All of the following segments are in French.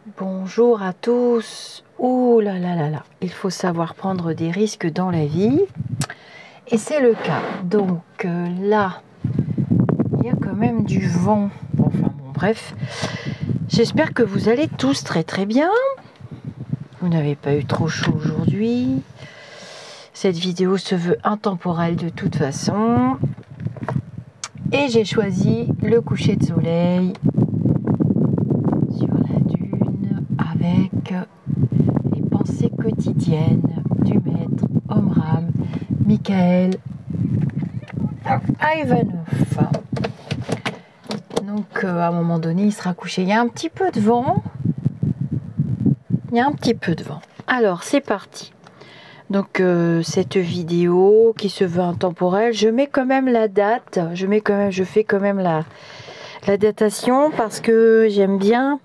Bonjour à tous. Ouh là là là là, il faut savoir prendre des risques dans la vie. Et c'est le cas. Donc là, il y a quand même du vent. Enfin bon, bref. J'espère que vous allez tous très très bien. Vous n'avez pas eu trop chaud aujourd'hui. Cette vidéo se veut intemporelle de toute façon. Et j'ai choisi le coucher de soleil sur la dune avec les pensées quotidiennes du maître Omraam Mikhaël Ivanov. Donc à un moment donné il sera couché. Il y a un petit peu de vent. Alors c'est parti. Donc cette vidéo qui se veut intemporelle, je mets quand même la date. Je fais quand même la datation parce que j'aime bien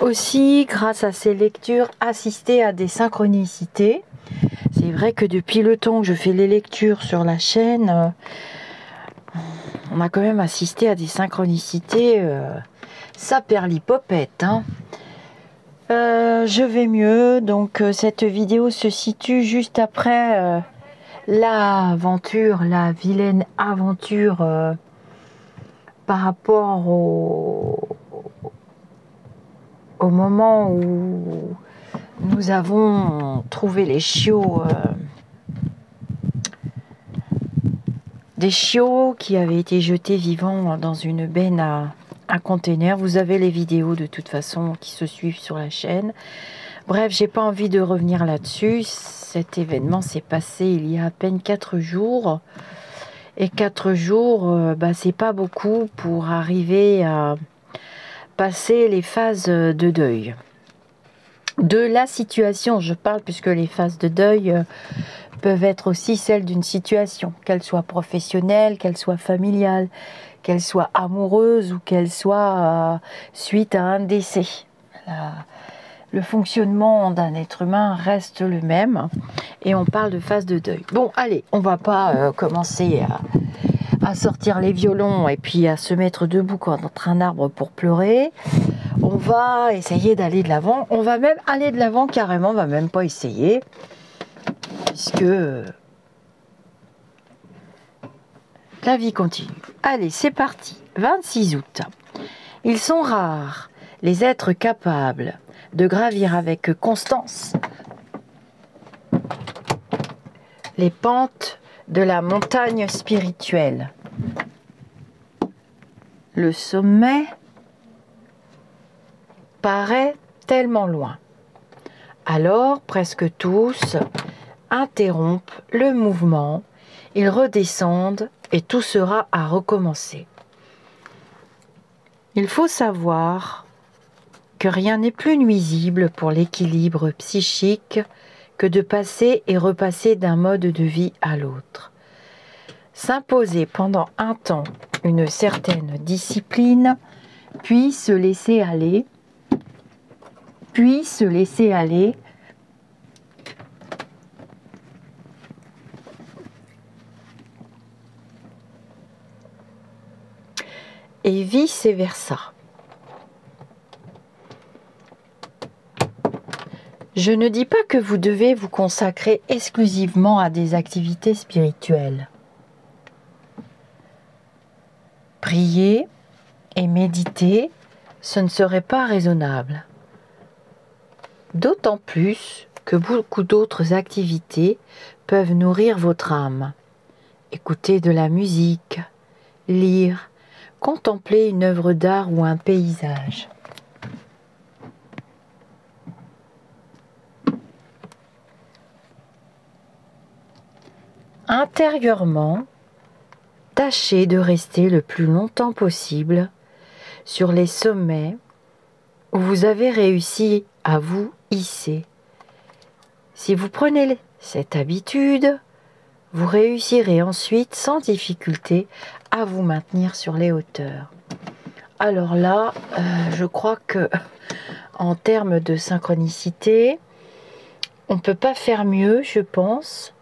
aussi, grâce à ces lectures, assister à des synchronicités. C'est vrai que depuis le temps que je fais les lectures sur la chaîne, on a quand même assisté à des synchronicités. Ça perd l'hypopète, hein. Je vais mieux, donc cette vidéo se situe juste après la vilaine aventure par rapport au moment où nous avons trouvé les chiots, des chiots qui avaient été jetés vivants dans une benne à container. Vous avez les vidéos de toute façon qui se suivent sur la chaîne. Bref, j'ai pas envie de revenir là-dessus. Cet événement s'est passé il y a à peine 4 jours. Et 4 jours, c'est pas beaucoup pour arriver à passer les phases de deuil. De la situation, je parle, puisque les phases de deuil peuvent être aussi celles d'une situation, qu'elle soit professionnelle, qu'elle soit familiale, qu'elle soit amoureuse ou qu'elle soit suite à un décès. Le fonctionnement d'un être humain reste le même et on parle de phase de deuil. Bon, allez, on va pas commencer à sortir les violons et puis à se mettre debout contre un arbre pour pleurer. On va essayer d'aller de l'avant. On va même aller de l'avant carrément, on va même pas essayer. Puisque la vie continue. Allez, c'est parti. 26 août. Ils sont rares, les êtres capables de gravir avec constance les pentes de la montagne spirituelle. Le sommet paraît tellement loin. Alors, presque tous interrompent le mouvement, ils redescendent et tout sera à recommencer. Il faut savoir que rien n'est plus nuisible pour l'équilibre psychique que de passer et repasser d'un mode de vie à l'autre. S'imposer pendant un temps une certaine discipline, puis se laisser aller, et vice-versa. Je ne dis pas que vous devez vous consacrer exclusivement à des activités spirituelles. Prier et méditer, ce ne serait pas raisonnable. D'autant plus que beaucoup d'autres activités peuvent nourrir votre âme. Écouter de la musique, lire, contempler une œuvre d'art ou un paysage. Intérieurement, tâchez de rester le plus longtemps possible sur les sommets où vous avez réussi à vous hisser. Si vous prenez cette habitude, vous réussirez ensuite sans difficulté à vous maintenir sur les hauteurs. Alors là, je crois que en termes de synchronicité, on ne peut pas faire mieux, je pense.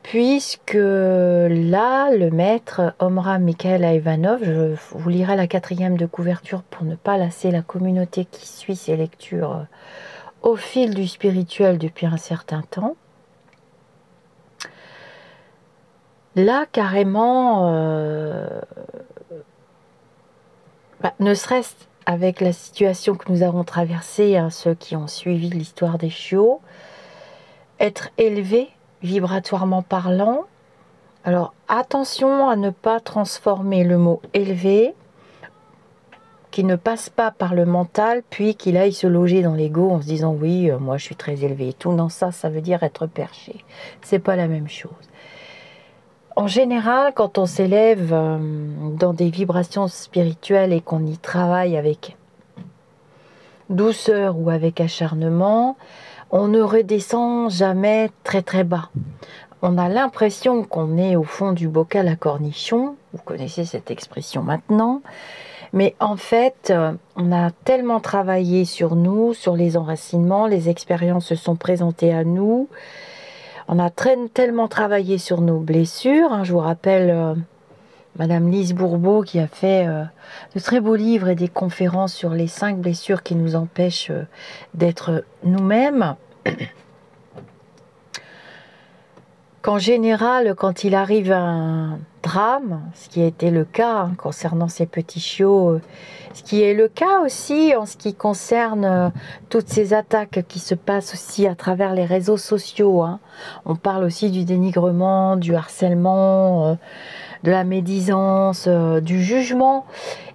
puisque là, le maître Omraam Mikhaël Ivanov, je vous lirai la 4e de couverture pour ne pas lasser la communauté qui suit ces lectures au fil du spirituel depuis un certain temps. Là, carrément, ne serait-ce avec la situation que nous avons traversée, hein, ceux qui ont suivi l'histoire des chiots, être élevé vibratoirement parlant. Alors attention à ne pas transformer le mot élevé, qui ne passe pas par le mental, puis qu'il aille se loger dans l'ego en se disant oui, moi je suis très élevé et tout. Non, ça veut dire être perché. C'est pas la même chose. En général, quand on s'élève dans des vibrations spirituelles et qu'on y travaille avec douceur ou avec acharnement, on ne redescend jamais très très bas. On a l'impression qu'on est au fond du bocal à cornichons. Vous connaissez cette expression maintenant. Mais en fait, on a tellement travaillé sur nous, sur les enracinements, les expériences se sont présentées à nous. On a tellement travaillé sur nos blessures. Hein. Je vous rappelle Madame Lise Bourbeau qui a fait de très beaux livres et des conférences sur les 5 blessures qui nous empêchent d'être nous-mêmes. Qu'en général, quand il arrive un drame, ce qui a été le cas hein, concernant ces petits chiots, ce qui est le cas aussi en ce qui concerne toutes ces attaques qui se passent aussi à travers les réseaux sociaux. Hein. On parle aussi du dénigrement, du harcèlement, de la médisance, du jugement.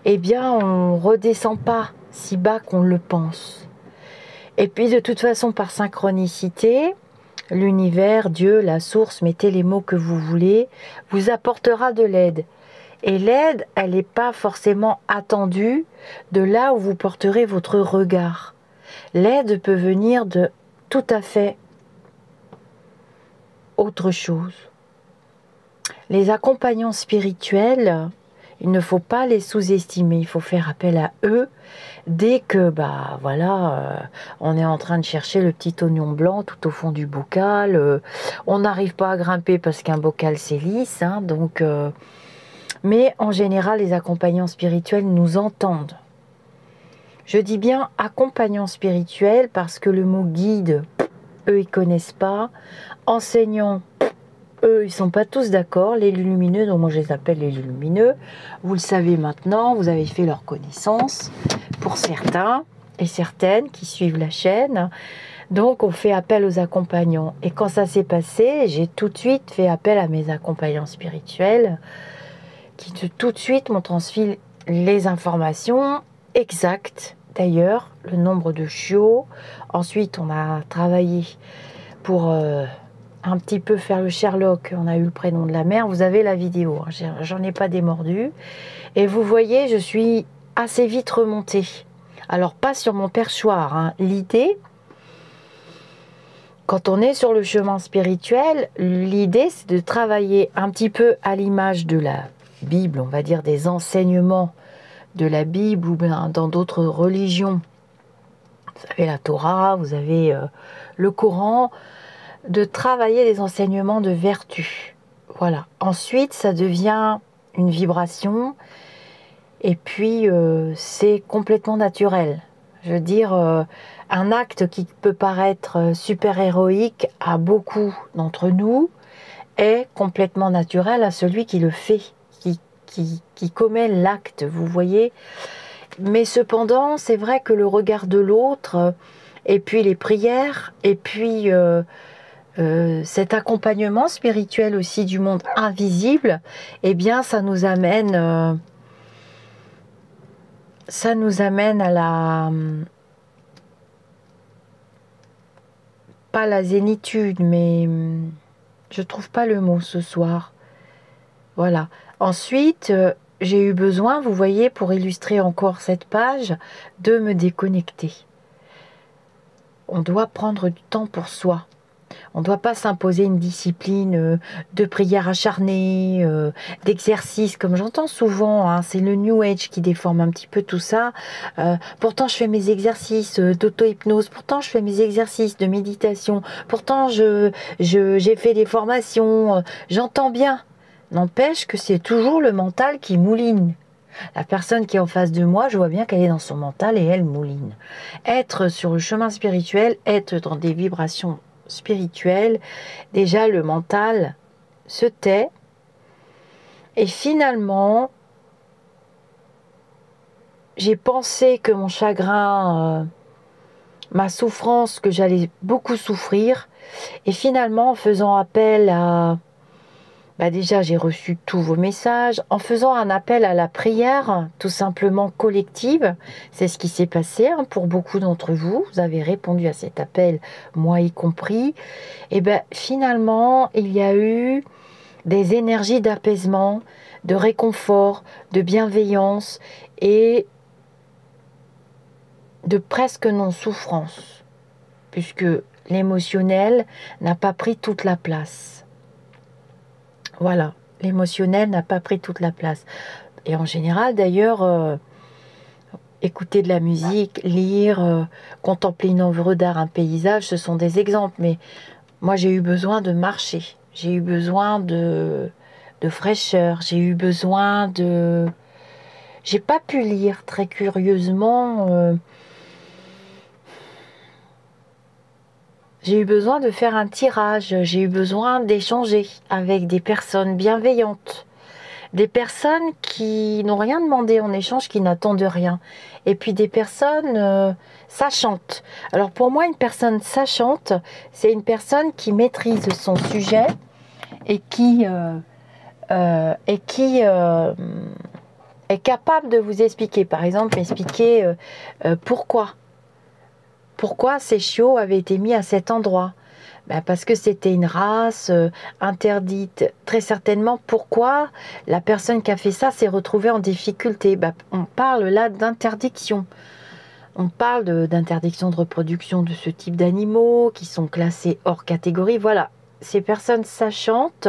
Eh bien, on ne redescend pas si bas qu'on le pense. Et puis, de toute façon, par synchronicité, l'univers, Dieu, la source, mettez les mots que vous voulez, vous apportera de l'aide. Et l'aide, elle n'est pas forcément attendue de là où vous porterez votre regard. L'aide peut venir de tout à fait autre chose. Les accompagnants spirituels, il ne faut pas les sous-estimer, il faut faire appel à eux dès que on est en train de chercher le petit oignon blanc tout au fond du bocal. On n'arrive pas à grimper parce qu'un bocal c'est lisse, hein, mais en général les accompagnants spirituels nous entendent. Je dis bien accompagnants spirituels parce que le mot guide, eux ils connaissent pas. Enseignants, eux, ils ne sont pas tous d'accord. Les lumineux, donc moi je les appelle les lumineux. Vous le savez maintenant, vous avez fait leur connaissance pour certains et certaines qui suivent la chaîne. Donc on fait appel aux accompagnants. Et quand ça s'est passé, j'ai tout de suite fait appel à mes accompagnants spirituels qui tout de suite m'ont transmis les informations exactes. D'ailleurs, le nombre de chiots. Ensuite, on a travaillé pour... un petit peu faire le Sherlock, on a eu le prénom de la mère, vous avez la vidéo, hein, j'en ai pas démordu. Et vous voyez, je suis assez vite remontée. Alors pas sur mon perchoir, hein. L'idée, quand on est sur le chemin spirituel, l'idée c'est de travailler un petit peu à l'image de la Bible, on va dire des enseignements de la Bible ou bien dans d'autres religions. Vous avez la Torah, vous avez le Coran, de travailler les enseignements de vertu. Voilà. Ensuite, ça devient une vibration et puis c'est complètement naturel. Je veux dire, un acte qui peut paraître super héroïque à beaucoup d'entre nous est complètement naturel à celui qui le fait, qui commet l'acte, vous voyez. Mais cependant, c'est vrai que le regard de l'autre, et puis les prières, et puis... cet accompagnement spirituel aussi du monde invisible, eh bien ça nous amène à la pas la zénitude, mais je trouve pas le mot ce soir. Voilà. Ensuite, j'ai eu besoin, vous voyez, pour illustrer encore cette page, de me déconnecter. On doit prendre du temps pour soi. On ne doit pas s'imposer une discipline de prière acharnée, d'exercice, comme j'entends souvent, hein, c'est le New Age qui déforme un petit peu tout ça. Pourtant, je fais mes exercices d'auto-hypnose, pourtant, je fais mes exercices de méditation, pourtant, j'ai fait des formations, j'entends bien. N'empêche que c'est toujours le mental qui mouline. La personne qui est en face de moi, je vois bien qu'elle est dans son mental et elle mouline. Être sur le chemin spirituel, être dans des vibrations spirituelles, déjà le mental se tait et finalement, j'ai pensé que mon chagrin, ma souffrance, que j'allais beaucoup souffrir et finalement en faisant appel à... déjà, j'ai reçu tous vos messages. En faisant un appel à la prière, tout simplement collective, c'est ce qui s'est passé hein, pour beaucoup d'entre vous. Vous avez répondu à cet appel, moi y compris. Et finalement, il y a eu des énergies d'apaisement, de réconfort, de bienveillance et de presque non-souffrance, puisque l'émotionnel n'a pas pris toute la place. Voilà, l'émotionnel n'a pas pris toute la place. Et en général, d'ailleurs, écouter de la musique, lire, contempler une œuvre d'art, un paysage, ce sont des exemples. Mais moi, j'ai eu besoin de marcher. J'ai eu besoin de fraîcheur. J'ai eu besoin de... J'ai pas pu lire, très curieusement. J'ai eu besoin de faire un tirage. J'ai eu besoin d'échanger avec des personnes bienveillantes. Des personnes qui n'ont rien demandé en échange, qui n'attendent rien. Et puis des personnes sachantes. Alors pour moi, une personne sachante, c'est une personne qui maîtrise son sujet et qui est capable de vous expliquer. Par exemple, expliquer pourquoi. Pourquoi ces chiots avaient été mis à cet endroit. Parce que c'était une race interdite. Très certainement, pourquoi la personne qui a fait ça s'est retrouvée en difficulté. On parle là d'interdiction. On parle d'interdiction de reproduction de ce type d'animaux qui sont classés hors catégorie. Voilà, ces personnes sachantes,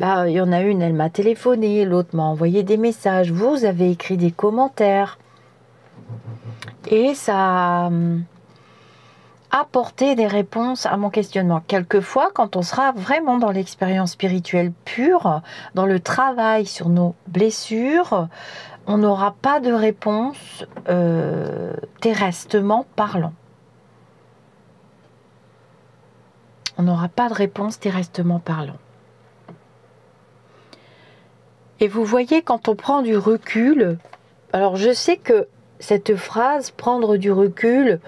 il y en a une, elle m'a téléphoné, l'autre m'a envoyé des messages, vous avez écrit des commentaires. Et ça... apporter des réponses à mon questionnement. Quelquefois, quand on sera vraiment dans l'expérience spirituelle pure, dans le travail sur nos blessures, on n'aura pas de réponse terrestrement parlant. On n'aura pas de réponse terrestrement parlant. Et vous voyez, quand on prend du recul, alors je sais que cette phrase, prendre du recul,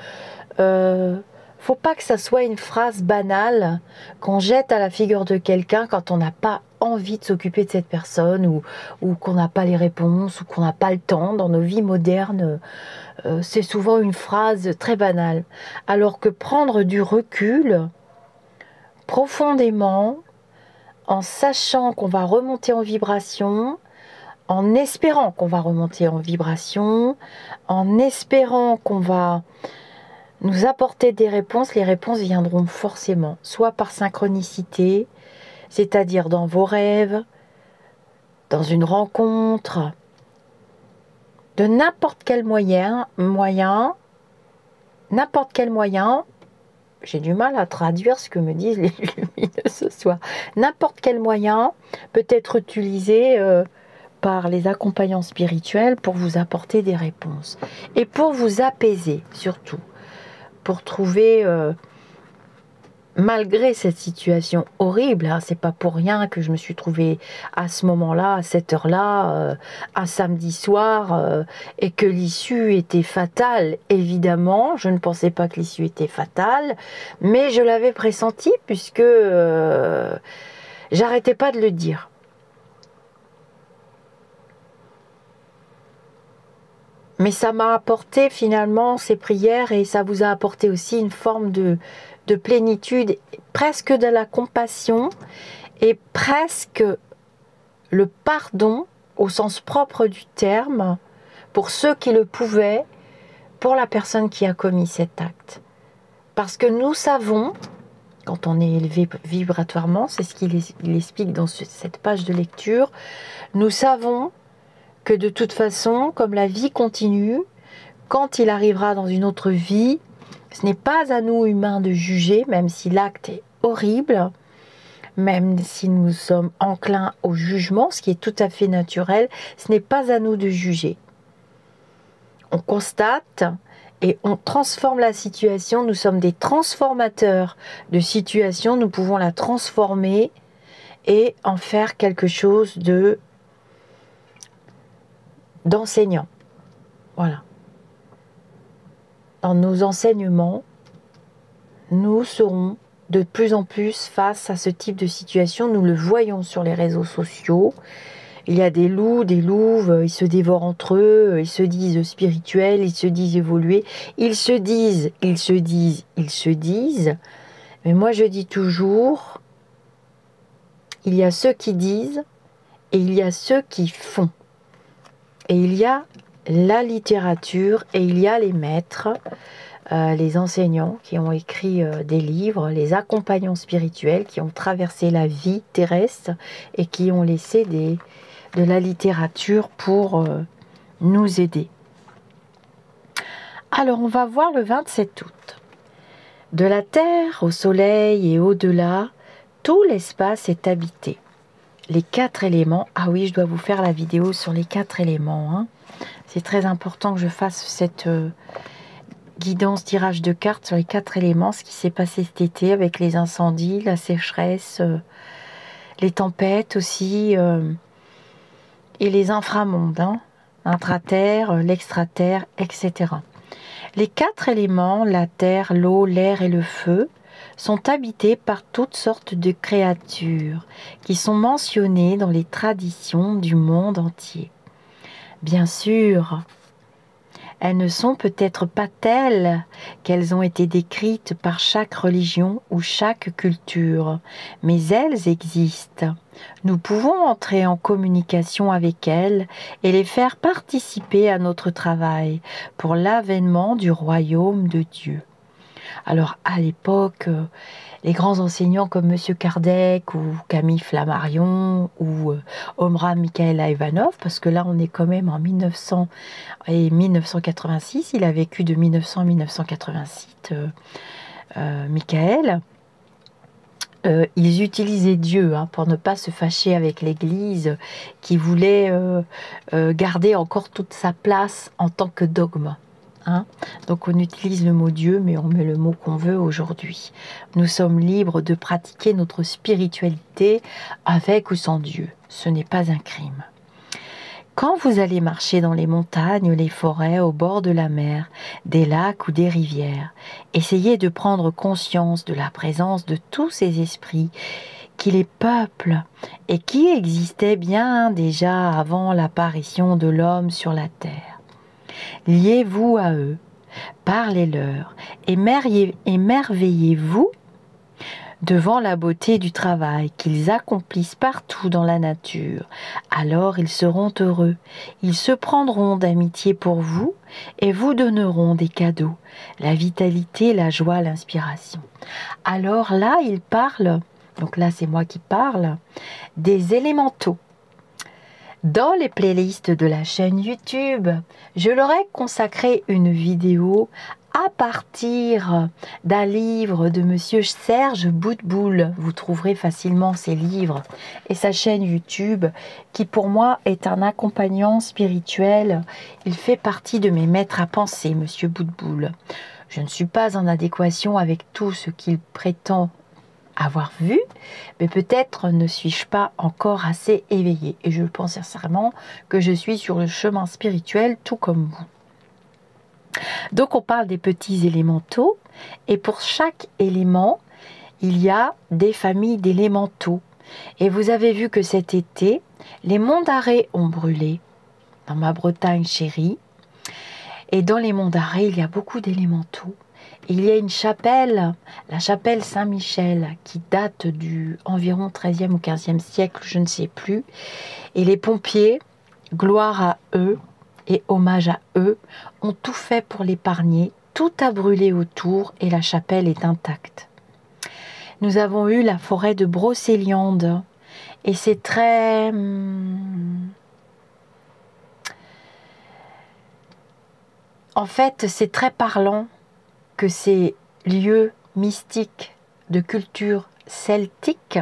faut pas que ça soit une phrase banale qu'on jette à la figure de quelqu'un quand on n'a pas envie de s'occuper de cette personne ou qu'on n'a pas les réponses ou qu'on n'a pas le temps. Dans nos vies modernes, c'est souvent une phrase très banale. Alors que prendre du recul profondément, en sachant qu'on va remonter en vibration, en espérant qu'on va remonter en vibration, en espérant qu'on va nous apporter des réponses, les réponses viendront forcément, soit par synchronicité, c'est-à-dire dans vos rêves, dans une rencontre, de n'importe quel moyen, n'importe quel moyen, j'ai du mal à traduire ce que me disent les lumineux ce soir, n'importe quel moyen peut être utilisé par les accompagnants spirituels pour vous apporter des réponses et pour vous apaiser surtout. Pour trouver, malgré cette situation horrible, hein, c'est pas pour rien que je me suis trouvée à ce moment-là, à cette heure-là, un samedi soir, et que l'issue était fatale. Évidemment, je ne pensais pas que l'issue était fatale, mais je l'avais pressenti puisque j'arrêtais pas de le dire. Mais ça m'a apporté finalement ces prières et ça vous a apporté aussi une forme de plénitude, presque de la compassion et presque le pardon au sens propre du terme pour ceux qui le pouvaient, pour la personne qui a commis cet acte. Parce que nous savons, quand on est élevé vibratoirement, c'est ce qu'il explique dans cette page de lecture. Nous savons que de toute façon, comme la vie continue, quand il arrivera dans une autre vie, ce n'est pas à nous humains de juger, même si l'acte est horrible, même si nous sommes enclins au jugement, ce qui est tout à fait naturel, ce n'est pas à nous de juger. On constate et on transforme la situation, nous sommes des transformateurs de situation, nous pouvons la transformer et en faire quelque chose d'enseignant. Voilà. Dans nos enseignements, nous serons de plus en plus face à ce type de situation. Nous le voyons sur les réseaux sociaux. Il y a des loups, des louves, ils se dévorent entre eux, ils se disent spirituels, ils se disent évolués, ils se disent. Mais moi je dis toujours, il y a ceux qui disent et il y a ceux qui font. Et il y a la littérature et il y a les maîtres, les enseignants qui ont écrit des livres, les accompagnants spirituels qui ont traversé la vie terrestre et qui ont laissé de la littérature pour nous aider. Alors on va voir le 27 août. De la Terre au Soleil et au-delà, tout l'espace est habité. Les 4 éléments, ah oui, je dois vous faire la vidéo sur les 4 éléments. Hein. C'est très important que je fasse cette guidance, tirage de cartes sur les 4 éléments, ce qui s'est passé cet été avec les incendies, la sécheresse, les tempêtes aussi, et les inframondes, hein, intraterre, l'extraterre, etc. Les 4 éléments, la terre, l'eau, l'air et le feu, sont habités par toutes sortes de créatures qui sont mentionnées dans les traditions du monde entier. Bien sûr, elles ne sont peut-être pas telles qu'elles ont été décrites par chaque religion ou chaque culture, mais elles existent. Nous pouvons entrer en communication avec elles et les faire participer à notre travail pour l'avènement du royaume de Dieu. Alors à l'époque, les grands enseignants comme M. Kardec ou Camille Flammarion ou Omraam Mikhaël Ivanov, parce que là on est quand même en 1900 et 1986, il a vécu de 1900 à 1986, Mikhaël, ils utilisaient Dieu pour ne pas se fâcher avec l'Église qui voulait garder encore toute sa place en tant que dogme. Donc on utilise le mot Dieu, mais on met le mot qu'on veut aujourd'hui. Nous sommes libres de pratiquer notre spiritualité avec ou sans Dieu. Ce n'est pas un crime. Quand vous allez marcher dans les montagnes, les forêts, au bord de la mer, des lacs ou des rivières, essayez de prendre conscience de la présence de tous ces esprits qui les peuplent et qui existaient bien déjà avant l'apparition de l'homme sur la terre. Liez-vous à eux, parlez-leur, émerveillez-vous devant la beauté du travail qu'ils accomplissent partout dans la nature. Alors ils seront heureux, ils se prendront d'amitié pour vous et vous donneront des cadeaux, la vitalité, la joie, l'inspiration. Alors là, il parle, donc là c'est moi qui parle, des élémentaux. Dans les playlists de la chaîne YouTube, je leur ai consacré une vidéo à partir d'un livre de Monsieur Serge Boutboul. Vous trouverez facilement ses livres et sa chaîne YouTube, qui pour moi est un accompagnant spirituel. Il fait partie de mes maîtres à penser, Monsieur Boutboul. Je ne suis pas en adéquation avec tout ce qu'il prétend avoir vu, mais peut-être ne suis-je pas encore assez éveillée. Et je pense sincèrement que je suis sur le chemin spirituel tout comme vous. Donc on parle des petits élémentaux, et pour chaque élément, il y a des familles d'élémentaux. Et vous avez vu que cet été, les monts d'Arrée ont brûlé dans ma Bretagne chérie. Et dans les monts d'Arrée, il y a beaucoup d'élémentaux. Il y a une chapelle, la chapelle Saint-Michel, qui date du environ 13e ou 15e siècle, je ne sais plus. Et les pompiers, gloire à eux et hommage à eux, ont tout fait pour l'épargner. Tout a brûlé autour et la chapelle est intacte. nous avons eu la forêt de Brocéliande. Et c'est très... En fait, c'est très parlant que ces lieux mystiques de culture celtique,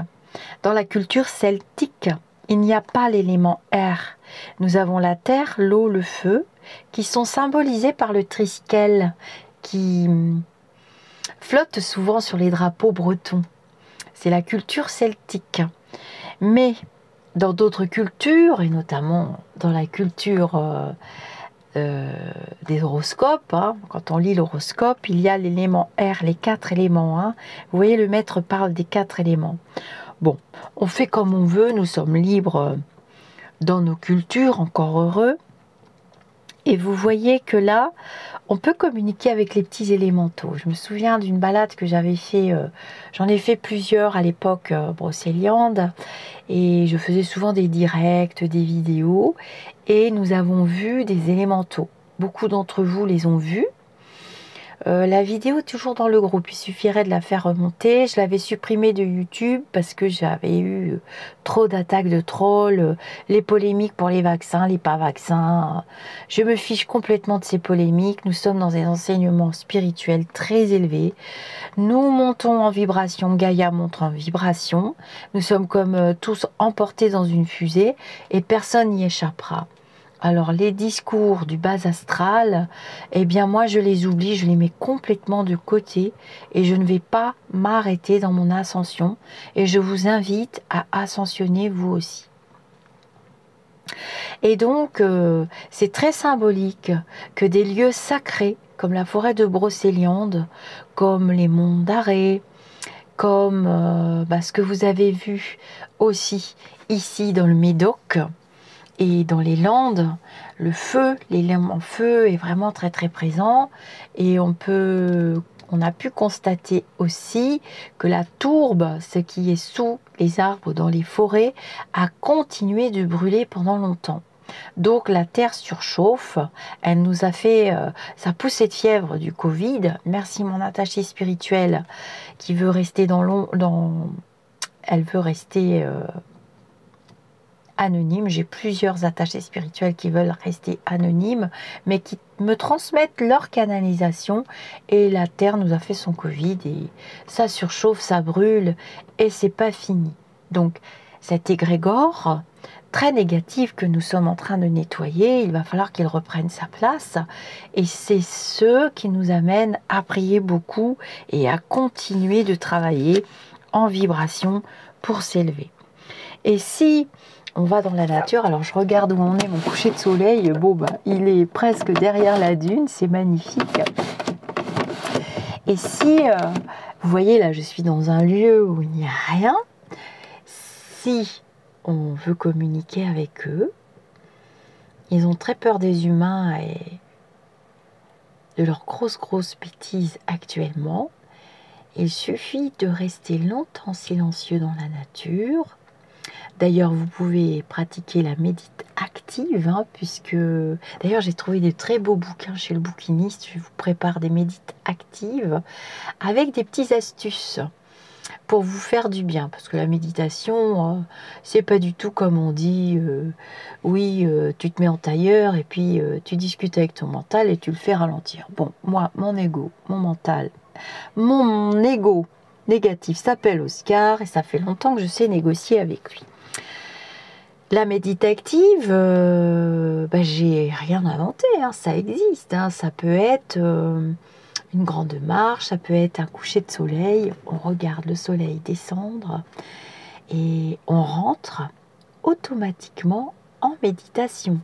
dans la culture celtique, il n'y a pas l'élément air. Nous avons la terre, l'eau, le feu, qui sont symbolisés par le triskel, qui flotte souvent sur les drapeaux bretons. C'est la culture celtique. Mais dans d'autres cultures, et notamment dans la culture des horoscopes, hein, quand on lit l'horoscope, il y a l'élément air, les 4 éléments. Hein. Vous voyez, le maître parle des 4 éléments. Bon, on fait comme on veut, nous sommes libres dans nos cultures, encore heureux. Et vous voyez que là, on peut communiquer avec les petits élémentaux. Je me souviens d'une balade que j'avais fait, j'en ai fait plusieurs à l'époque, Brocéliande, et je faisais souvent des directs, des vidéos, et nous avons vu des élémentaux. Beaucoup d'entre vous les ont vus. La vidéo est toujours dans le groupe, il suffirait de la faire remonter. Je l'avais supprimée de YouTube parce que j'avais eu trop d'attaques de trolls, les polémiques pour les vaccins, les pas vaccins. Je me fiche complètement de ces polémiques. Nous sommes dans des enseignements spirituels très élevés. Nous montons en vibration, Gaïa monte en vibration. Nous sommes comme tous emportés dans une fusée et personne n'y échappera. Alors les discours du bas astral, eh bien moi je les oublie, je les mets complètement de côté et je ne vais pas m'arrêter dans mon ascension et je vous invite à ascensionner vous aussi. Et donc c'est très symbolique que des lieux sacrés comme la forêt de Brocéliande, comme les monts d'Arrée, comme ce que vous avez vu aussi ici dans le Médoc, et dans les Landes, le feu, l'élément feu est vraiment très très présent et on a pu constater aussi que la tourbe, ce qui est sous les arbres dans les forêts, a continué de brûler pendant longtemps. Donc la terre surchauffe, elle nous a fait sa poussée de fièvre du Covid. Merci mon attachée spirituelle qui veut rester elle veut rester anonyme. J'ai plusieurs attachés spirituels qui veulent rester anonymes, mais qui me transmettent leur canalisation. Et la Terre nous a fait son Covid et ça surchauffe, ça brûle et c'est pas fini. Donc cet égrégore très négatif que nous sommes en train de nettoyer, il va falloir qu'il reprenne sa place. Et c'est ce qui nous amène à prier beaucoup et à continuer de travailler en vibration pour s'élever. Et si on va dans la nature, alors je regarde où on est, mon coucher de soleil, bon il est presque derrière la dune, c'est magnifique. Et si, vous voyez là, je suis dans un lieu où il n'y a rien, si on veut communiquer avec eux, ils ont très peur des humains et de leurs grosses bêtises actuellement. Il suffit de rester longtemps silencieux dans la nature. D'ailleurs, vous pouvez pratiquer la médite active, hein, puisque... D'ailleurs, j'ai trouvé de très beaux bouquins chez le bouquiniste. Je vous prépare des médites actives avec des petites astuces pour vous faire du bien. Parce que la méditation, c'est pas du tout comme on dit, oui, tu te mets en tailleur et puis tu discutes avec ton mental et tu le fais ralentir. Bon, moi, mon ego, mon mental, mon ego négatif s'appelle Oscar et ça fait longtemps que je sais négocier avec lui. La méditative, j'ai rien inventé, hein, ça existe. Hein, ça peut être une grande marche, ça peut être un coucher de soleil. On regarde le soleil descendre et on rentre automatiquement en méditation.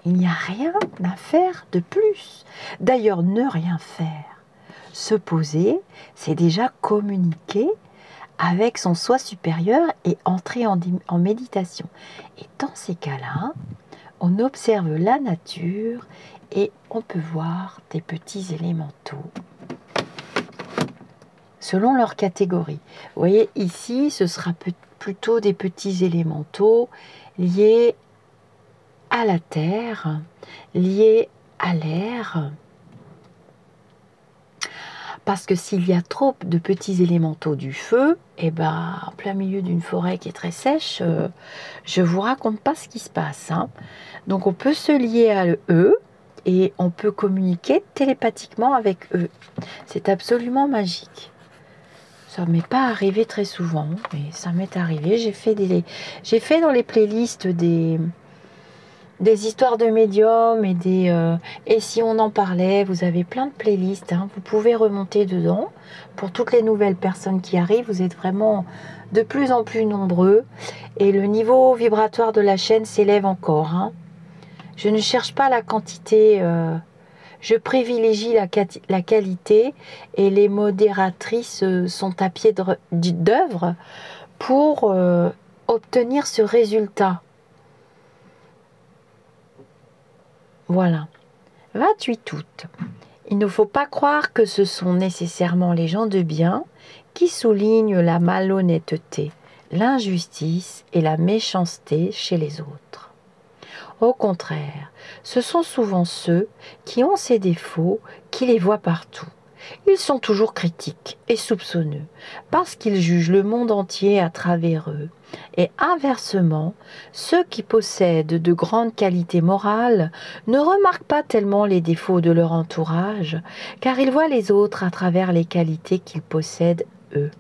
Il n'y a rien à faire de plus. D'ailleurs, ne rien faire, se poser, c'est déjà communiquer avec son soi supérieur et entrer en méditation. Et dans ces cas-là, on observe la nature et on peut voir des petits élémentaux selon leur catégorie. Vous voyez, ici, ce sera plutôt des petits élémentaux liés à la terre, liés à l'air. Parce que s'il y a trop de petits élémentaux du feu, et ben, en plein milieu d'une forêt qui est très sèche, je vous raconte pas ce qui se passe. Hein. Donc on peut se lier à eux et on peut communiquer télépathiquement avec eux. C'est absolument magique. Ça m'est pas arrivé très souvent, mais ça m'est arrivé. J'ai fait dans les playlists des histoires de médiums et si on en parlait, vous avez plein de playlists, hein, vous pouvez remonter dedans. Pour toutes les nouvelles personnes qui arrivent, vous êtes vraiment de plus en plus nombreux et le niveau vibratoire de la chaîne s'élève encore. Hein. Je ne cherche pas la quantité, je privilégie la qualité et les modératrices sont à pied d'œuvre pour obtenir ce résultat. Voilà. 28 août. Il ne faut pas croire que ce sont nécessairement les gens de bien qui soulignent la malhonnêteté, l'injustice et la méchanceté chez les autres. Au contraire, ce sont souvent ceux qui ont ces défauts qui les voient partout. Ils sont toujours critiques et soupçonneux parce qu'ils jugent le monde entier à travers eux. Et inversement, ceux qui possèdent de grandes qualités morales ne remarquent pas tellement les défauts de leur entourage, car ils voient les autres à travers les qualités qu'ils possèdent eux.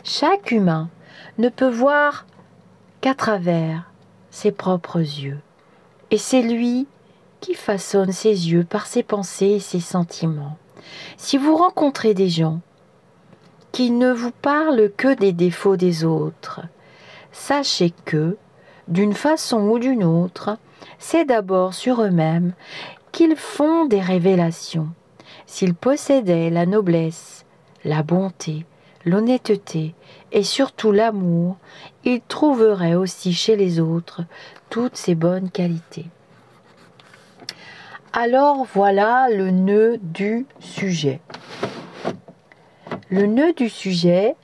Chaque humain ne peut voir qu'à travers ses propres yeux. Et c'est lui qui façonne ses yeux par ses pensées et ses sentiments. Si vous rencontrez des gens qui ne vous parlent que des défauts des autres, sachez que, d'une façon ou d'une autre, c'est d'abord sur eux-mêmes qu'ils font des révélations. S'ils possédaient la noblesse, la bonté, l'honnêteté et surtout l'amour, ils trouveraient aussi chez les autres toutes ces bonnes qualités. Alors voilà le nœud du sujet. Le nœud du sujet,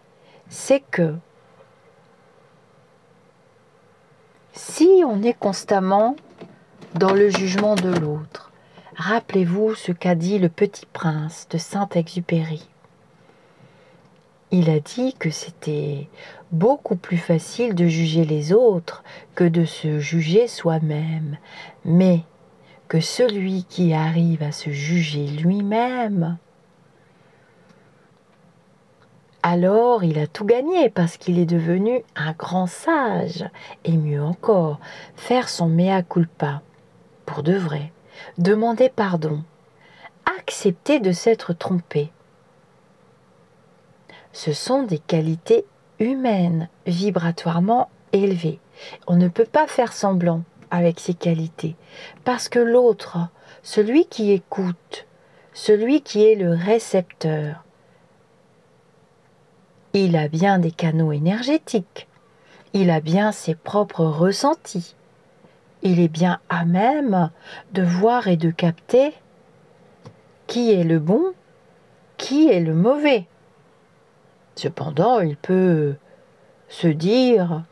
c'est que si on est constamment dans le jugement de l'autre, rappelez-vous ce qu'a dit le Petit Prince de Saint-Exupéry. Il a dit que c'était beaucoup plus facile de juger les autres que de se juger soi-même, mais que celui qui arrive à se juger lui-même, alors il a tout gagné parce qu'il est devenu un grand sage. Et mieux encore, faire son mea culpa, pour de vrai, demander pardon, accepter de s'être trompé. Ce sont des qualités humaines, vibratoirement élevées. On ne peut pas faire semblant avec ces qualités, parce que l'autre, celui qui écoute, celui qui est le récepteur, il a bien des canaux énergétiques, il a bien ses propres ressentis, il est bien à même de voir et de capter qui est le bon, qui est le mauvais. Cependant, il peut se dire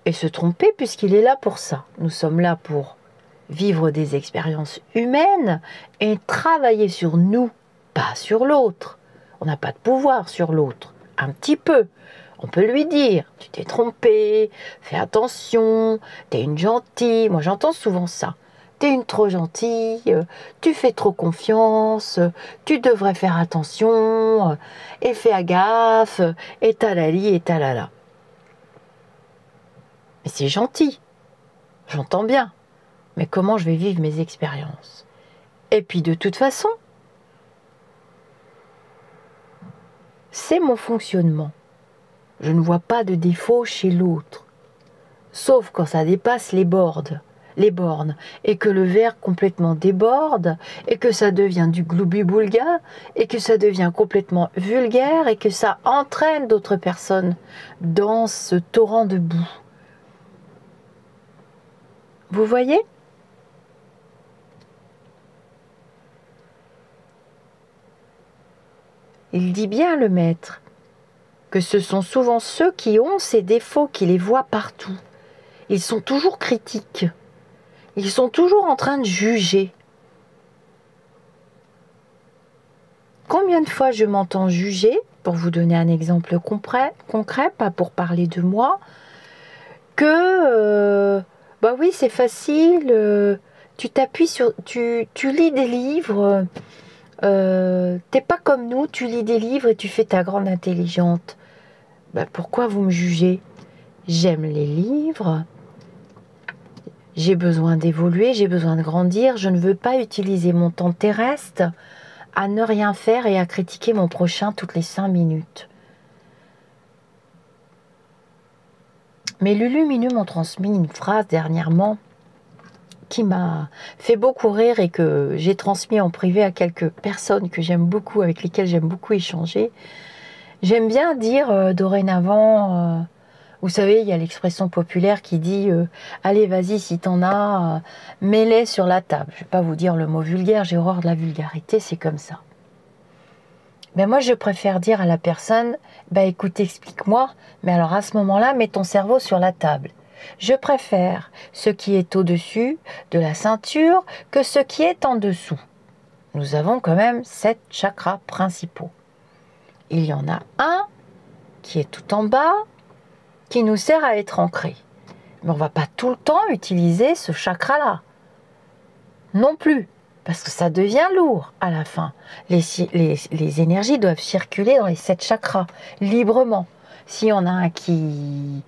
et se tromper puisqu'il est là pour ça. Nous sommes là pour vivre des expériences humaines et travailler sur nous, pas sur l'autre. On n'a pas de pouvoir sur l'autre. Un petit peu. On peut lui dire, tu t'es trompé, fais attention, t'es une gentille. Moi j'entends souvent ça. T'es une trop gentille, tu fais trop confiance, tu devrais faire attention, et fais gaffe, et talali, et talala. Mais c'est gentil, j'entends bien, mais comment je vais vivre mes expériences? Et puis de toute façon, c'est mon fonctionnement. Je ne vois pas de défaut chez l'autre, sauf quand ça dépasse les bornes, et que le verre complètement déborde, et que ça devient du gloubi-boulga, et que ça devient complètement vulgaire, et que ça entraîne d'autres personnes dans ce torrent de boue. Vous voyez ? Il dit bien, le maître, que ce sont souvent ceux qui ont ces défauts qui les voient partout. Ils sont toujours critiques. Ils sont toujours en train de juger. combien de fois je m'entends juger, pour vous donner un exemple concret, pas pour parler de moi, que, bah oui, c'est facile, tu t'appuies sur... Tu lis des livres, t'es pas comme nous, tu lis des livres et tu fais ta grande intelligente. Bah pourquoi vous me jugez? J'aime les livres, j'ai besoin d'évoluer, j'ai besoin de grandir, je ne veux pas utiliser mon temps terrestre à ne rien faire et à critiquer mon prochain toutes les 5 minutes. Mes Lulumineux m'ont transmis une phrase dernièrement qui m'a fait beaucoup rire et que j'ai transmis en privé à quelques personnes que j'aime beaucoup, avec lesquelles j'aime beaucoup échanger. J'aime bien dire dorénavant, vous savez, il y a l'expression populaire qui dit allez, vas-y, si t'en as, mets-les sur la table. Je ne vais pas vous dire le mot vulgaire, j'ai horreur de la vulgarité, c'est comme ça. Mais moi, je préfère dire à la personne, bah écoute, explique-moi, mais alors à ce moment-là, mets ton cerveau sur la table. Je préfère ce qui est au-dessus de la ceinture que ce qui est en dessous. Nous avons quand même 7 chakras principaux. Il y en a un qui est tout en bas, qui nous sert à être ancré. Mais on ne va pas tout le temps utiliser ce chakra-là. Non plus. Parce que ça devient lourd à la fin. Les énergies doivent circuler dans les 7 chakras, librement. Si on a un qui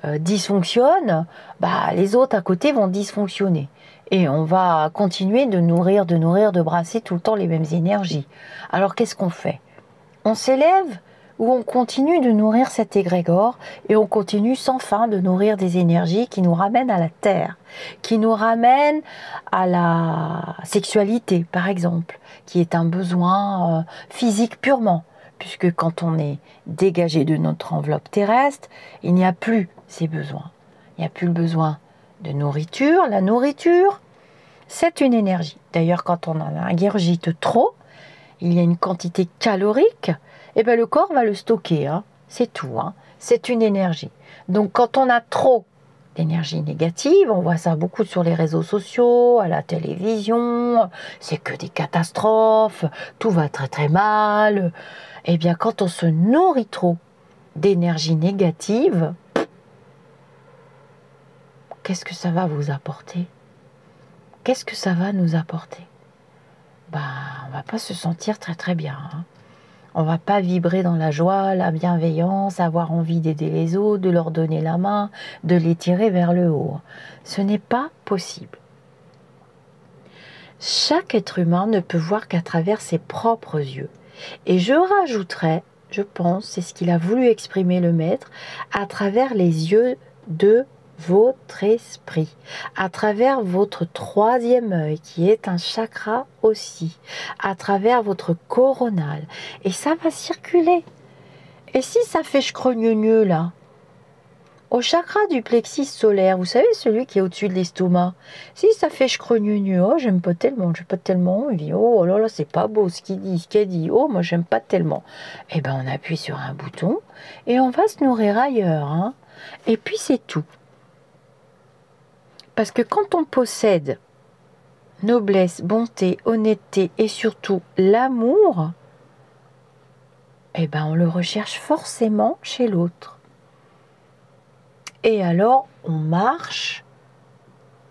dysfonctionne, bah, les autres à côté vont dysfonctionner. Et on va continuer de nourrir, de brasser tout le temps les mêmes énergies. Alors qu'est-ce qu'on fait? On s'élève ou on continue de nourrir cet égrégore et on continue sans fin de nourrir des énergies qui nous ramènent à la terre, qui nous ramènent à la sexualité, par exemple, qui est un besoin physique purement, puisque quand on est dégagé de notre enveloppe terrestre, il n'y a plus ces besoins. Il n'y a plus le besoin de nourriture. La nourriture, c'est une énergie. D'ailleurs, quand on en ingurgite trop, il y a une quantité calorique, et bien le corps va le stocker, hein. C'est tout, hein. C'est une énergie. Donc quand on a trop d'énergie négative, on voit ça beaucoup sur les réseaux sociaux, à la télévision, c'est que des catastrophes, tout va très très mal. Et bien quand on se nourrit trop d'énergie négative, qu'est-ce que ça va vous apporter? Qu'est-ce que ça va nous apporter? Ben, on va pas se sentir très très bien, hein. On va pas vibrer dans la joie, la bienveillance, avoir envie d'aider les autres, de leur donner la main, de les tirer vers le haut. Ce n'est pas possible. Chaque être humain ne peut voir qu'à travers ses propres yeux. Et je rajouterais, je pense, c'est ce qu'il a voulu exprimer le maître, à travers les yeux de votre esprit, à travers votre 3e œil qui est un chakra aussi, à travers votre coronal, et ça va circuler. Et si ça fait chcrogneux là, au chakra du plexus solaire, vous savez, celui qui est au-dessus de l'estomac, si ça fait chcrogneux, oh j'aime pas tellement, j'ai pas tellement envie, oh là là c'est pas beau ce qu'il dit, ce qu'elle dit, oh moi j'aime pas tellement, et ben on appuie sur un bouton et on va se nourrir ailleurs, hein. Et puis c'est tout. Parce que quand on possède noblesse, bonté, honnêteté et surtout l'amour, eh ben on le recherche forcément chez l'autre. Et alors, on marche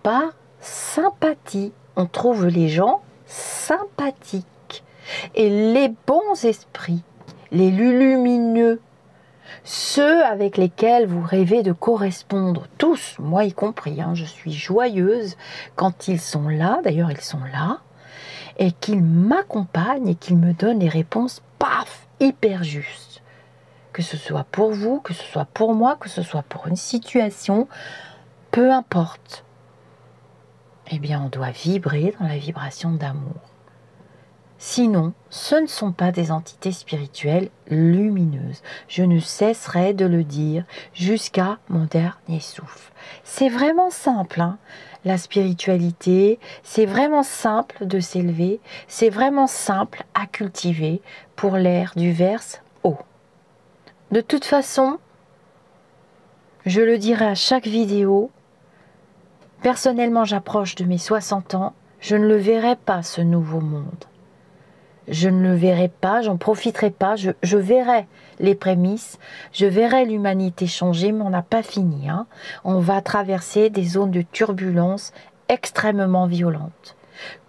par sympathie. On trouve les gens sympathiques. Et les bons esprits, les lulumineux, ceux avec lesquels vous rêvez de correspondre, tous, moi y compris, hein, je suis joyeuse quand ils sont là, d'ailleurs ils sont là, et qu'ils m'accompagnent et qu'ils me donnent des réponses, paf, hyper justes. Que ce soit pour vous, que ce soit pour moi, que ce soit pour une situation, peu importe. Eh bien, on doit vibrer dans la vibration d'amour. Sinon, ce ne sont pas des entités spirituelles lumineuses. Je ne cesserai de le dire jusqu'à mon dernier souffle. C'est vraiment simple, hein, la spiritualité. C'est vraiment simple de s'élever. C'est vraiment simple à cultiver pour l'ère du verse haut. De toute façon, je le dirai à chaque vidéo, personnellement j'approche de mes 60 ans, je ne le verrai pas ce nouveau monde. je ne le verrai pas, j'en profiterai pas, je verrai les prémices, je verrai l'humanité changer, mais on n'a pas fini. Hein. On va traverser des zones de turbulence extrêmement violentes,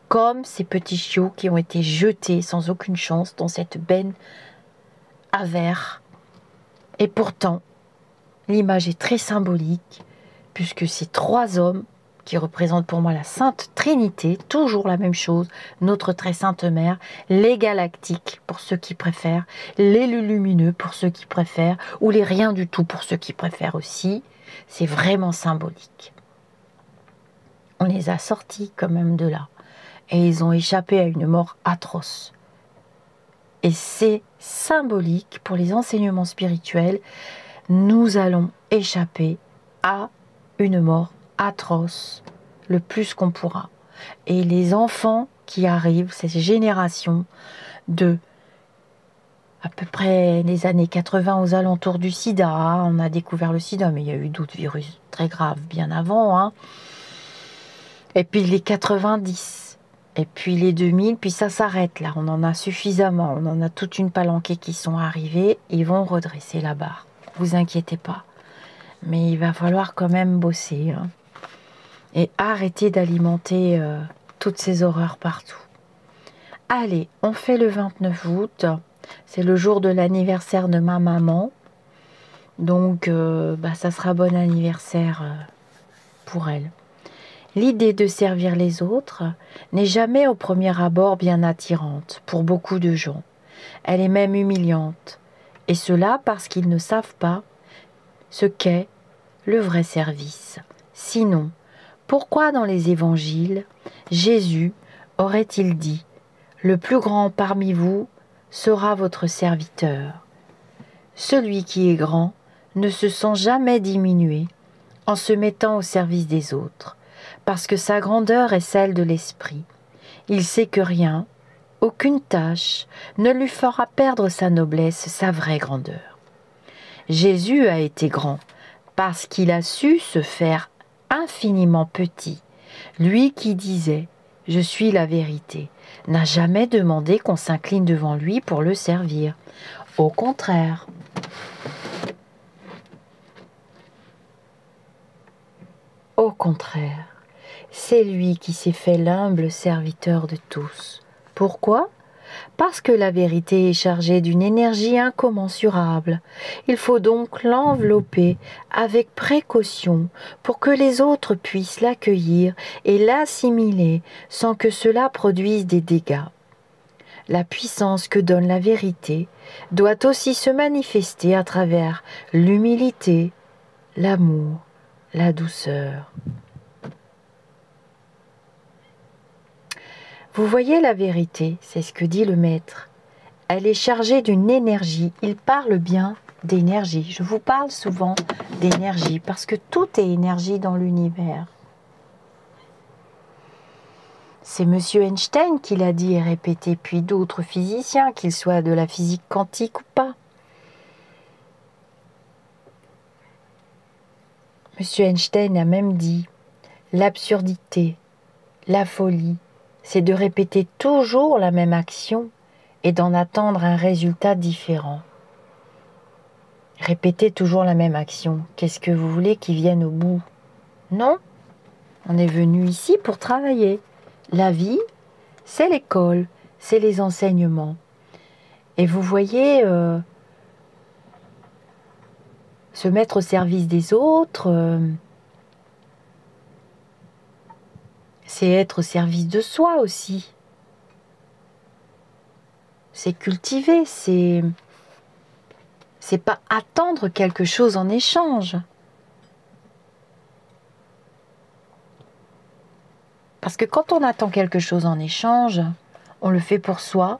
comme ces petits chiots qui ont été jetés sans aucune chance dans cette benne à verre. Et pourtant, l'image est très symbolique, puisque ces trois hommes qui représente pour moi la Sainte Trinité, toujours la même chose, notre très sainte mère, les galactiques pour ceux qui préfèrent, les lumineux pour ceux qui préfèrent, ou les rien du tout pour ceux qui préfèrent aussi. C'est vraiment symbolique. On les a sortis quand même de là, et ils ont échappé à une mort atroce. Et c'est symbolique pour les enseignements spirituels, nous allons échapper à une mort atroce le plus qu'on pourra. Et les enfants qui arrivent, ces générations de à peu près les années 80 aux alentours du sida, on a découvert le sida, mais il y a eu d'autres virus très graves bien avant, hein. Et puis les 90, et puis les 2000, puis ça s'arrête là, on en a suffisamment, on en a toute une palanquée qui sont arrivés, ils vont redresser la barre, vous inquiétez pas. Mais il va falloir quand même bosser, hein, et arrêter d'alimenter toutes ces horreurs partout. Allez, on fait le 29 août, c'est le jour de l'anniversaire de ma maman, donc ça sera bon anniversaire pour elle. L'idée de servir les autres n'est jamais au premier abord bien attirante pour beaucoup de gens. Elle est même humiliante, et cela parce qu'ils ne savent pas ce qu'est le vrai service. Sinon, pourquoi dans les évangiles, Jésus aurait-il dit « Le plus grand parmi vous sera votre serviteur ». Celui qui est grand ne se sent jamais diminué en se mettant au service des autres, parce que sa grandeur est celle de l'esprit. Il sait que rien, aucune tâche, ne lui fera perdre sa noblesse, sa vraie grandeur. Jésus a été grand parce qu'il a su se faire infiniment petit. Lui qui disait « Je suis la vérité » n'a jamais demandé qu'on s'incline devant lui pour le servir. Au contraire. Au contraire, c'est lui qui s'est fait l'humble serviteur de tous. Pourquoi ? Parce que la vérité est chargée d'une énergie incommensurable. Il faut donc l'envelopper avec précaution pour que les autres puissent l'accueillir et l'assimiler sans que cela produise des dégâts. La puissance que donne la vérité doit aussi se manifester à travers l'humilité, l'amour, la douceur. Vous voyez la vérité, c'est ce que dit le maître. Elle est chargée d'une énergie. Il parle bien d'énergie. Je vous parle souvent d'énergie parce que tout est énergie dans l'univers. C'est M. Einstein qui l'a dit et répété, puis d'autres physiciens, qu'ils soient de la physique quantique ou pas. M. Einstein a même dit « L'absurdité, la folie, c'est de répéter toujours la même action et d'en attendre un résultat différent. Répéter toujours la même action, qu'est-ce que vous voulez qu'il vienne au bout? Non, on est venu ici pour travailler. La vie, c'est l'école, c'est les enseignements. Et vous voyez, se mettre au service des autres, c'est être au service de soi aussi. C'est cultiver, c'est pas attendre quelque chose en échange. Parce que quand on attend quelque chose en échange, on le fait pour soi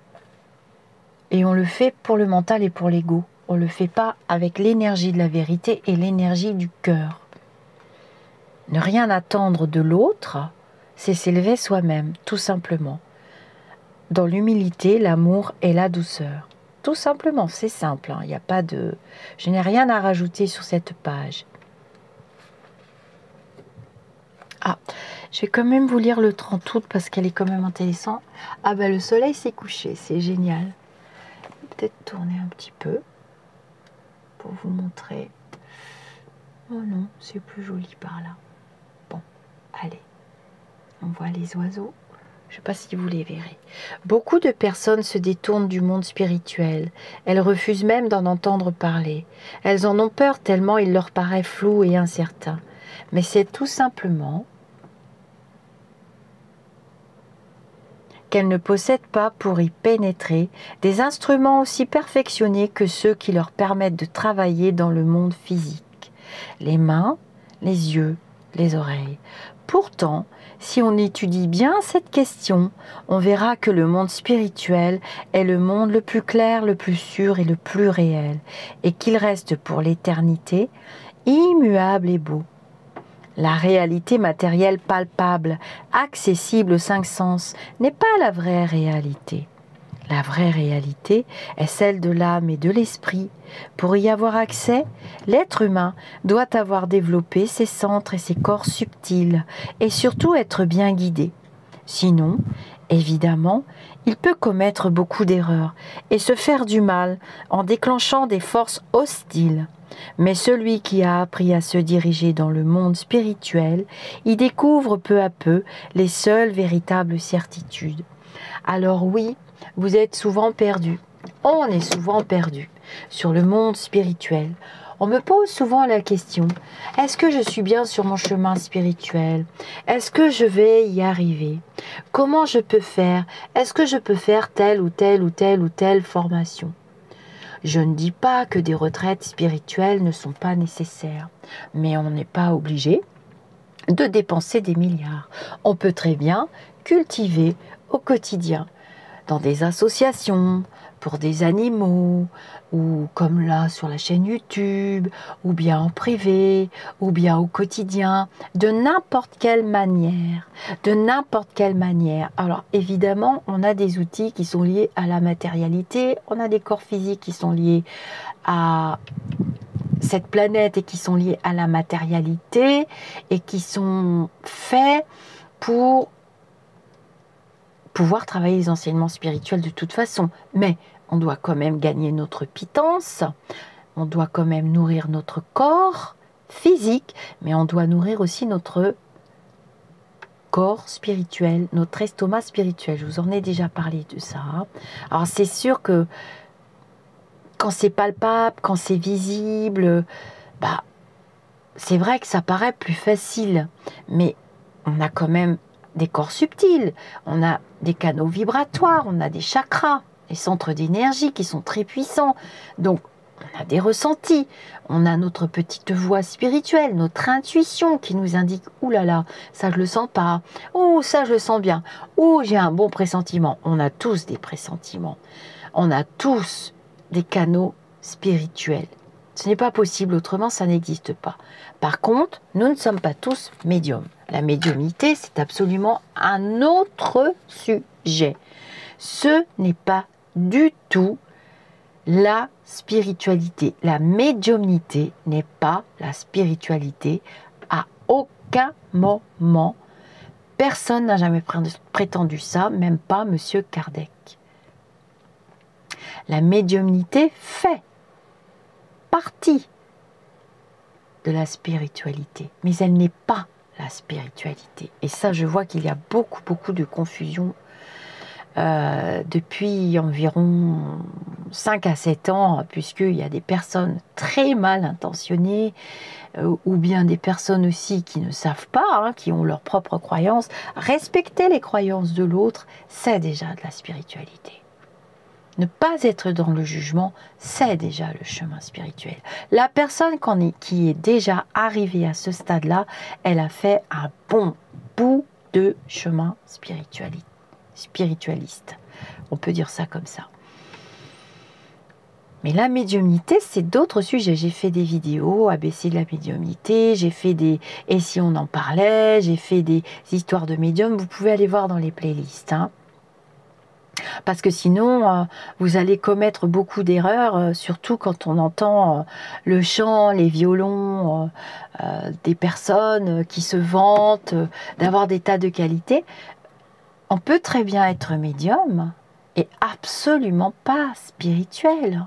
et on le fait pour le mental et pour l'ego. On ne le fait pas avec l'énergie de la vérité et l'énergie du cœur. Ne rien attendre de l'autre, c'est s'élever soi-même, tout simplement. Dans l'humilité, l'amour et la douceur. Tout simplement, c'est simple. Hein, y a pas de... Je n'ai rien à rajouter sur cette page. Ah, je vais quand même vous lire le 30 août parce qu'elle est quand même intéressante. Ah ben le soleil s'est couché, c'est génial. Peut-être tourner un petit peu pour vous montrer. Oh non, c'est plus joli par là. Bon, allez, on voit les oiseaux. Je ne sais pas si vous les verrez. Beaucoup de personnes se détournent du monde spirituel. Elles refusent même d'en entendre parler. Elles en ont peur tellement il leur paraît flou et incertain. Mais c'est tout simplement qu'elles ne possèdent pas pour y pénétrer des instruments aussi perfectionnés que ceux qui leur permettent de travailler dans le monde physique. Les mains, les yeux, les oreilles. Pourtant, si on étudie bien cette question, on verra que le monde spirituel est le monde le plus clair, le plus sûr et le plus réel, et qu'il reste pour l'éternité immuable et beau. La réalité matérielle palpable, accessible aux cinq sens, n'est pas la vraie réalité. La vraie réalité est celle de l'âme et de l'esprit. Pour y avoir accès, l'être humain doit avoir développé ses centres et ses corps subtils, et surtout être bien guidé. Sinon, évidemment, il peut commettre beaucoup d'erreurs et se faire du mal en déclenchant des forces hostiles. Mais celui qui a appris à se diriger dans le monde spirituel y découvre peu à peu les seules véritables certitudes. Alors oui, vous êtes souvent perdu. On est souvent perdu sur le monde spirituel. On me pose souvent la question, est-ce que je suis bien sur mon chemin spirituel? Est-ce que je vais y arriver? Comment je peux faire? Est-ce que je peux faire telle ou telle ou telle ou telle formation? Je ne dis pas que des retraites spirituelles ne sont pas nécessaires, mais on n'est pas obligé de dépenser des milliards. On peut très bien cultiver au quotidien, dans des associations, pour des animaux, ou comme là sur la chaîne YouTube, ou bien en privé, ou bien au quotidien, de n'importe quelle manière, de n'importe quelle manière. Alors évidemment, on a des outils qui sont liés à la matérialité, on a des corps physiques qui sont liés à cette planète et qui sont liés à la matérialité et qui sont faits pour pouvoir travailler les enseignements spirituels de toute façon. Mais on doit quand même gagner notre pitance, on doit quand même nourrir notre corps physique, mais on doit nourrir aussi notre corps spirituel, notre estomac spirituel. Je vous en ai déjà parlé de ça. Alors c'est sûr que quand c'est palpable, quand c'est visible, bah, c'est vrai que ça paraît plus facile, mais on a quand même des corps subtils, on a des canaux vibratoires, on a des chakras, des centres d'énergie qui sont très puissants. Donc, on a des ressentis, on a notre petite voix spirituelle, notre intuition qui nous indique « Ouh là là, ça je le sens pas »,« Ouh, ça je le sens bien »,« Ouh, j'ai un bon pressentiment ». On a tous des pressentiments, on a tous des canaux spirituels. Ce n'est pas possible, autrement ça n'existe pas. Par contre, nous ne sommes pas tous médiums. La médiumnité, c'est absolument un autre sujet. Ce n'est pas du tout la spiritualité. La médiumnité n'est pas la spiritualité à aucun moment. Personne n'a jamais prétendu ça, même pas Monsieur Kardec. La médiumnité fait partie de la spiritualité, mais elle n'est pas la spiritualité. Et ça, je vois qu'il y a beaucoup de confusion depuis environ 5 à 7 ans, puisqu'il y a des personnes très mal intentionnées, ou bien des personnes aussi qui ne savent pas, qui ont leurs propres croyances. Respecter les croyances de l'autre, c'est déjà de la spiritualité. Ne pas être dans le jugement, c'est déjà le chemin spirituel. La personne qui est déjà arrivée à ce stade-là, elle a fait un bon bout de chemin spiritualiste. On peut dire ça comme ça. Mais la médiumnité, c'est d'autres sujets. J'ai fait des vidéos ABC de la médiumnité, j'ai fait des « Et si on en parlait », j'ai fait des histoires de médium. Vous pouvez aller voir dans les playlists. Parce que sinon, vous allez commettre beaucoup d'erreurs, surtout quand on entend le chant, les violons, des personnes qui se vantent d'avoir des tas de qualités. On peut très bien être médium et absolument pas spirituel.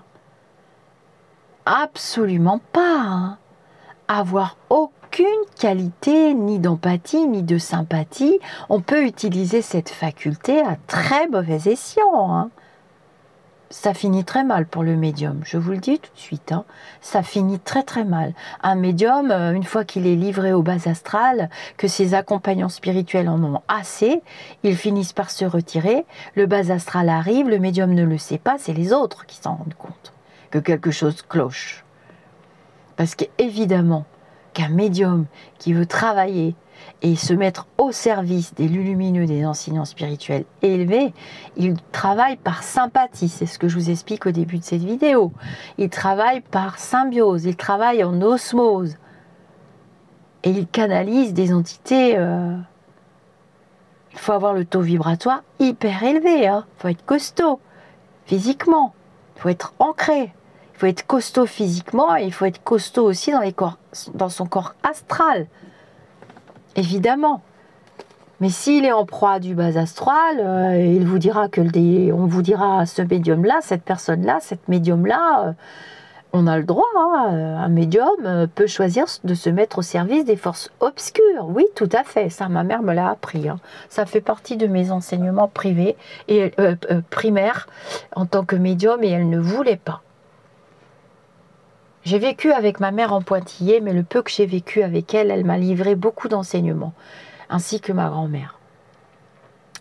Absolument pas. Hein. Avoir aucune qualité, ni d'empathie, ni de sympathie. On peut utiliser cette faculté à très mauvais escient. Hein. Ça finit très mal pour le médium, je vous le dis tout de suite. Hein. Ça finit très très mal. Un médium, une fois qu'il est livré au bas astral, que ses accompagnants spirituels en ont assez, ils finissent par se retirer, le bas astral arrive, le médium ne le sait pas, c'est les autres qui s'en rendent compte que quelque chose cloche. Parce qu'évidemment, qu'un médium qui veut travailler et se mettre au service des lumineux, des enseignants spirituels élevés, il travaille par sympathie, c'est ce que je vous explique au début de cette vidéo. Il travaille par symbiose, il travaille en osmose. Et il canalise des entités... Il faut avoir le taux vibratoire hyper élevé, hein. Il faut être costaud, physiquement, il faut être ancré. Il faut être costaud physiquement et il faut être costaud aussi dans son corps astral. Évidemment. Mais s'il est en proie du bas astral, il vous dira on vous dira ce médium-là, cette personne-là, cette médium-là, on a le droit. Hein, un médium peut choisir de se mettre au service des forces obscures. Oui, tout à fait. Ça, ma mère me l'a appris. Hein. Ça fait partie de mes enseignements privés et primaires en tant que médium et elle ne voulait pas. J'ai vécu avec ma mère en pointillé, mais le peu que j'ai vécu avec elle, elle m'a livré beaucoup d'enseignements, ainsi que ma grand-mère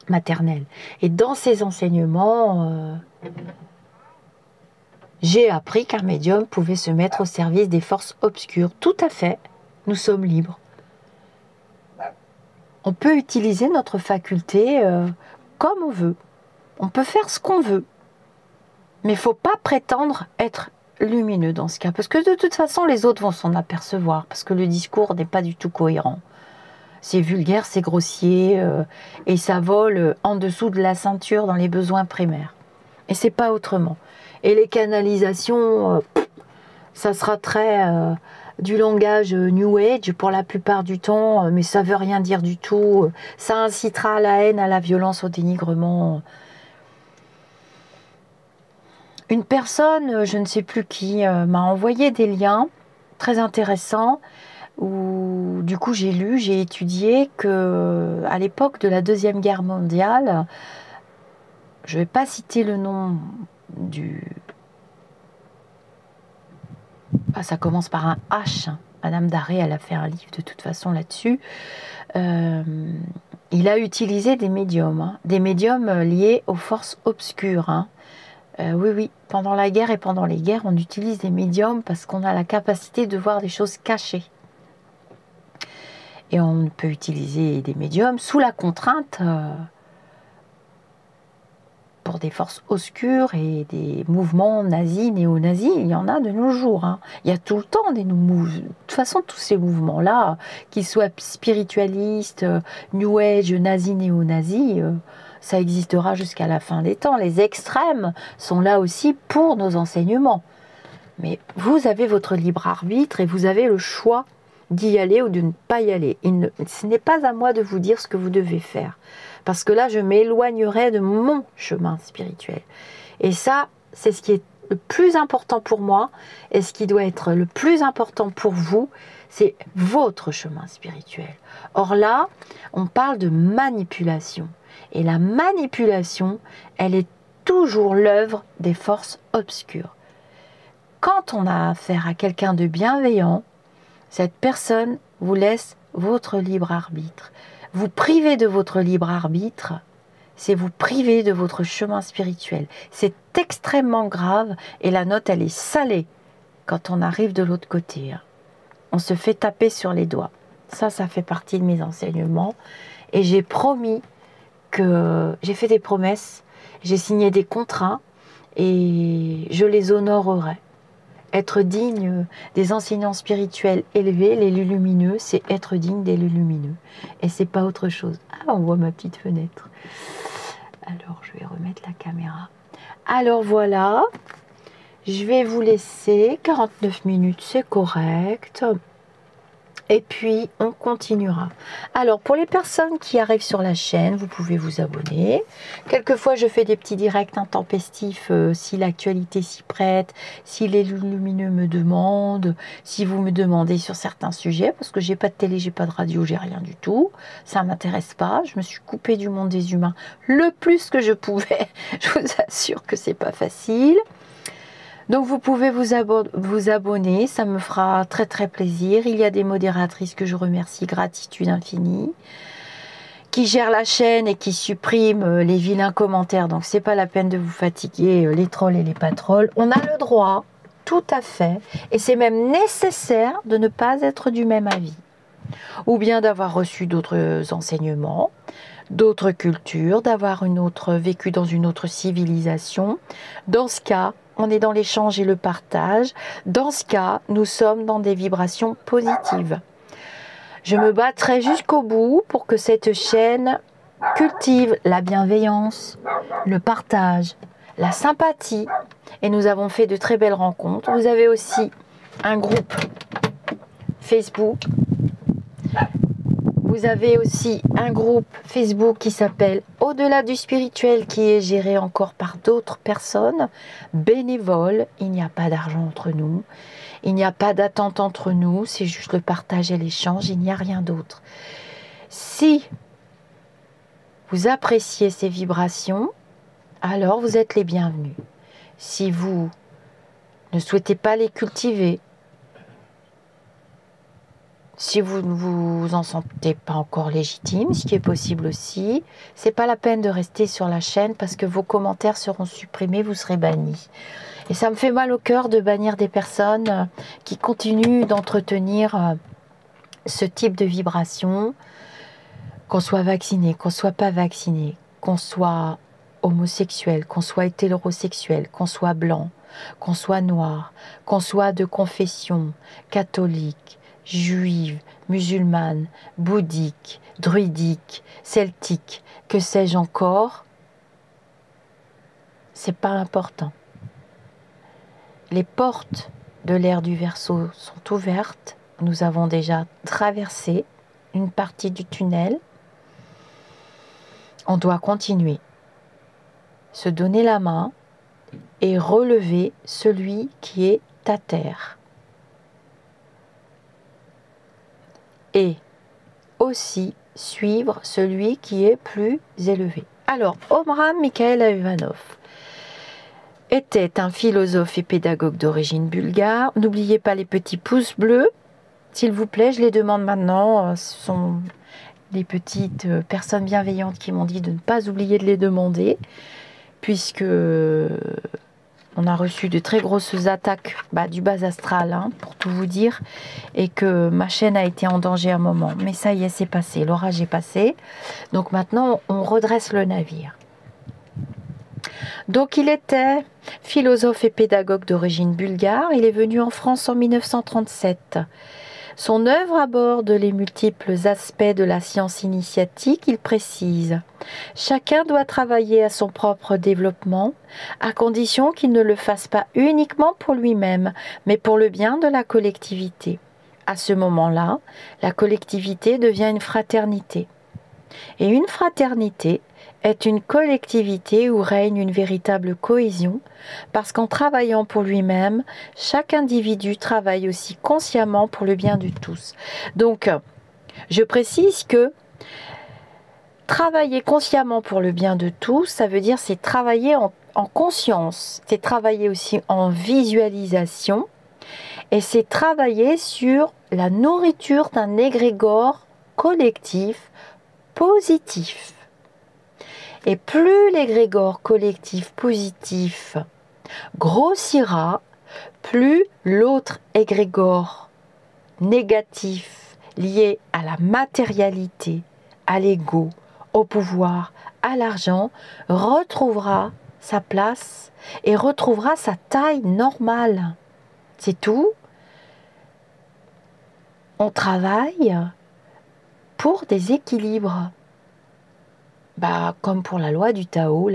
maternelle. Et dans ces enseignements, j'ai appris qu'un médium pouvait se mettre au service des forces obscures. Tout à fait, nous sommes libres. On peut utiliser notre faculté comme on veut. On peut faire ce qu'on veut. Mais il ne faut pas prétendre être lumineux dans ce cas, parce que de toute façon les autres vont s'en apercevoir, parce que le discours n'est pas du tout cohérent. C'est vulgaire, c'est grossier, et ça vole en dessous de la ceinture dans les besoins primaires. Et c'est pas autrement. Et les canalisations, ça sera très du langage New Age pour la plupart du temps, mais ça veut rien dire du tout. Ça incitera à la haine, à la violence, au dénigrement. Une personne, je ne sais plus qui, m'a envoyé des liens très intéressants où du coup j'ai lu, j'ai étudié que à l'époque de la Deuxième Guerre mondiale, je ne vais pas citer le nom du... Ah, ça commence par un H, hein. Madame Daré, elle a fait un livre de toute façon là-dessus. Il a utilisé des médiums, hein, des médiums liés aux forces obscures, hein. Oui, oui, pendant la guerre et pendant les guerres, on utilise des médiums parce qu'on a la capacité de voir des choses cachées. Et on peut utiliser des médiums sous la contrainte pour des forces obscures et des mouvements nazis, néo-nazis. Il y en a de nos jours. Hein. Il y a tout le temps des mouvements. De toute façon, tous ces mouvements-là, qu'ils soient spiritualistes, New Age, nazis, néo-nazis, ça existera jusqu'à la fin des temps. Les extrêmes sont là aussi pour nos enseignements. Mais vous avez votre libre arbitre et vous avez le choix d'y aller ou de ne pas y aller. Ce n'est pas à moi de vous dire ce que vous devez faire. Parce que là, je m'éloignerai de mon chemin spirituel. Et ça, c'est ce qui est le plus important pour moi et ce qui doit être le plus important pour vous, c'est votre chemin spirituel. Or là, on parle de manipulation. Et la manipulation, elle est toujours l'œuvre des forces obscures. Quand on a affaire à quelqu'un de bienveillant, cette personne vous laisse votre libre arbitre. Vous priver de votre libre arbitre, c'est vous priver de votre chemin spirituel. C'est extrêmement grave et la note, elle est salée quand on arrive de l'autre côté. On se fait taper sur les doigts. Ça fait partie de mes enseignements. Et j'ai promis que j'ai fait des promesses, j'ai signé des contrats et je les honorerai. Être digne des enseignants spirituels élevés, les lumineux, c'est être digne des lumineux. Et c'est pas autre chose. Ah, on voit ma petite fenêtre. Alors, je vais remettre la caméra. Alors, voilà. Je vais vous laisser. 49 minutes, c'est correct. Et puis, on continuera. Alors, pour les personnes qui arrivent sur la chaîne, vous pouvez vous abonner. Quelquefois, je fais des petits directs intempestifs si l'actualité s'y prête, si les lumineux me demandent, si vous me demandez sur certains sujets, parce que j'ai pas de télé, j'ai pas de radio, j'ai rien du tout. Ça m'intéresse pas. Je me suis coupée du monde des humains le plus que je pouvais. Je vous assure que c'est pas facile. Donc vous pouvez vous abonner, ça me fera très très plaisir. Il y a des modératrices que je remercie, gratitude infinie, qui gèrent la chaîne et qui suppriment les vilains commentaires. Donc c'est pas la peine de vous fatiguer, les trolls et les pas trolls. On a le droit, tout à fait, et c'est même nécessaire de ne pas être du même avis. Ou bien d'avoir reçu d'autres enseignements, d'autres cultures, d'avoir vécu dans une autre civilisation. Dans ce cas, on est dans l'échange et le partage. Dans ce cas, nous sommes dans des vibrations positives. Je me battrai jusqu'au bout pour que cette chaîne cultive la bienveillance, le partage, la sympathie. Et nous avons fait de très belles rencontres. Vous avez aussi un groupe Facebook. Vous avez aussi un groupe Facebook qui s'appelle Au-delà du spirituel, qui est géré encore par d'autres personnes bénévoles. Il n'y a pas d'argent entre nous, il n'y a pas d'attente entre nous, c'est juste le partage et l'échange, il n'y a rien d'autre. Si vous appréciez ces vibrations, alors vous êtes les bienvenus. Si vous ne souhaitez pas les cultiver, si vous ne vous en sentez pas encore légitime, ce qui est possible aussi, c'est pas la peine de rester sur la chaîne parce que vos commentaires seront supprimés, vous serez bannis. Et ça me fait mal au cœur de bannir des personnes qui continuent d'entretenir ce type de vibration, qu'on soit vacciné, qu'on soit pas vacciné, qu'on soit homosexuel, qu'on soit hétérosexuel, qu'on soit blanc, qu'on soit noir, qu'on soit de confession catholique, juive, musulmane, bouddhique, druidique, celtique, que sais-je encore, c'est pas important. Les portes de l'ère du Verseau sont ouvertes. Nous avons déjà traversé une partie du tunnel. On doit continuer, se donner la main et relever celui qui est à terre. Et aussi suivre celui qui est plus élevé. Alors, Omran Mikhail Ivanov était un philosophe et pédagogue d'origine bulgare. N'oubliez pas les petits pouces bleus, s'il vous plaît, je les demande maintenant. Ce sont des petites personnes bienveillantes qui m'ont dit de ne pas oublier de les demander, puisque on a reçu de très grosses attaques du bas astral, pour tout vous dire, et que ma chaîne a été en danger un moment. Mais ça y est, c'est passé, l'orage est passé. Donc maintenant, on redresse le navire. Donc il était philosophe et pédagogue d'origine bulgare. Il est venu en France en 1937. Son œuvre aborde les multiples aspects de la science initiatique. Il précise: chacun doit travailler à son propre développement, à condition qu'il ne le fasse pas uniquement pour lui-même, mais pour le bien de la collectivité. À ce moment-là, la collectivité devient une fraternité. Et une fraternité est une collectivité où règne une véritable cohésion, parce qu'en travaillant pour lui-même, chaque individu travaille aussi consciemment pour le bien de tous. Donc, je précise que travailler consciemment pour le bien de tous, ça veut dire c'est travailler en conscience, c'est travailler aussi en visualisation, et c'est travailler sur la nourriture d'un égrégore collectif positif. Et plus l'égrégore collectif positif grossira, plus l'autre égrégore négatif lié à la matérialité, à l'ego, au pouvoir, à l'argent, retrouvera sa place et retrouvera sa taille normale. C'est tout. On travaille pour des équilibres. bah, comme pour la loi du Tao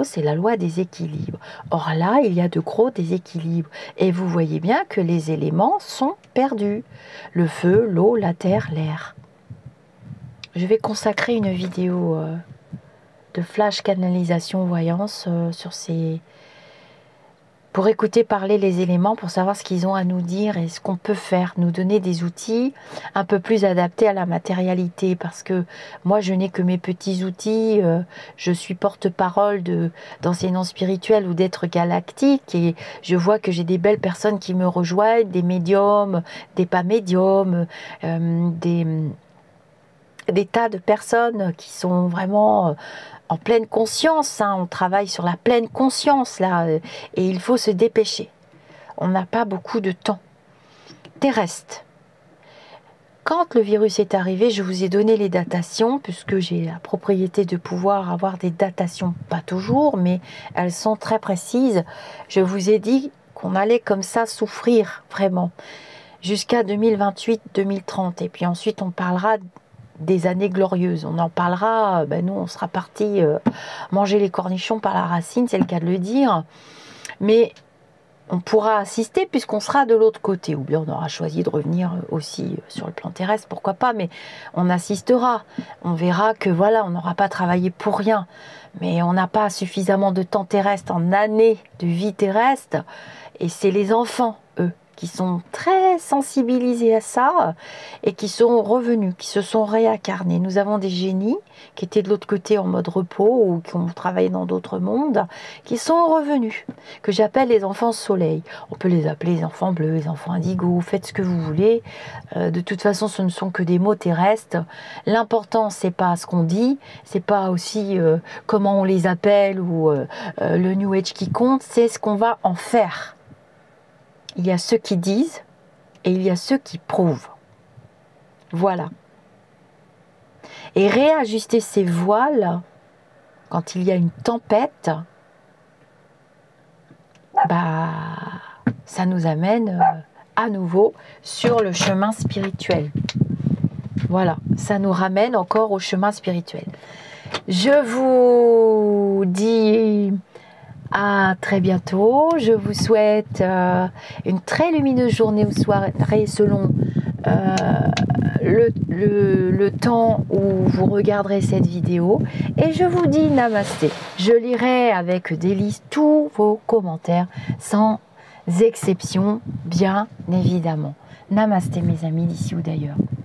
c'est la loi des équilibres. Or là, il y a de gros déséquilibres. Et vous voyez bien que les éléments sont perdus. Le feu, l'eau, la terre, l'air. Je vais consacrer une vidéo de flash canalisation voyance sur ces... pour écouter parler les éléments, pour savoir ce qu'ils ont à nous dire et ce qu'on peut faire, nous donner des outils un peu plus adaptés à la matérialité, parce que moi je n'ai que mes petits outils, je suis porte-parole d'enseignants spirituels ou d'êtres galactiques, et je vois que j'ai des belles personnes qui me rejoignent, des médiums, des pas médiums, des tas de personnes qui sont vraiment en pleine conscience, hein. On travaille sur la pleine conscience là, et il faut se dépêcher. On n'a pas beaucoup de temps terrestre. Quand le virus est arrivé, je vous ai donné les datations, puisque j'ai la propriété de pouvoir avoir des datations, pas toujours, mais elles sont très précises. Je vous ai dit qu'on allait comme ça souffrir vraiment jusqu'à 2028-2030, et puis ensuite on parlera des années glorieuses. On en parlera, nous on sera parti manger les cornichons par la racine, c'est le cas de le dire, mais on pourra assister puisqu'on sera de l'autre côté, ou bien on aura choisi de revenir aussi sur le plan terrestre, pourquoi pas, mais on assistera, on verra que voilà, on n'aura pas travaillé pour rien, mais on n'a pas suffisamment de temps terrestre en années de vie terrestre, et c'est les enfants, eux, qui sont très sensibilisés à ça et qui sont revenus, qui se sont réincarnés. Nous avons des génies qui étaient de l'autre côté en mode repos ou qui ont travaillé dans d'autres mondes, qui sont revenus, que j'appelle les enfants soleil. On peut les appeler les enfants bleus, les enfants indigos, faites ce que vous voulez. De toute façon, ce ne sont que des mots terrestres. L'important, c'est pas ce qu'on dit, c'est pas aussi comment on les appelle ou le New Age qui compte, c'est ce qu'on va en faire. Il y a ceux qui disent et il y a ceux qui prouvent. Voilà. Et réajuster ses voiles quand il y a une tempête, ça nous amène à nouveau sur le chemin spirituel. Voilà, ça nous ramène encore au chemin spirituel. Je vous dis à très bientôt. Je vous souhaite une très lumineuse journée ou soirée selon le temps où vous regarderez cette vidéo. Et je vous dis namasté. Je lirai avec délice tous vos commentaires, sans exception, bien évidemment. Namasté mes amis d'ici ou d'ailleurs.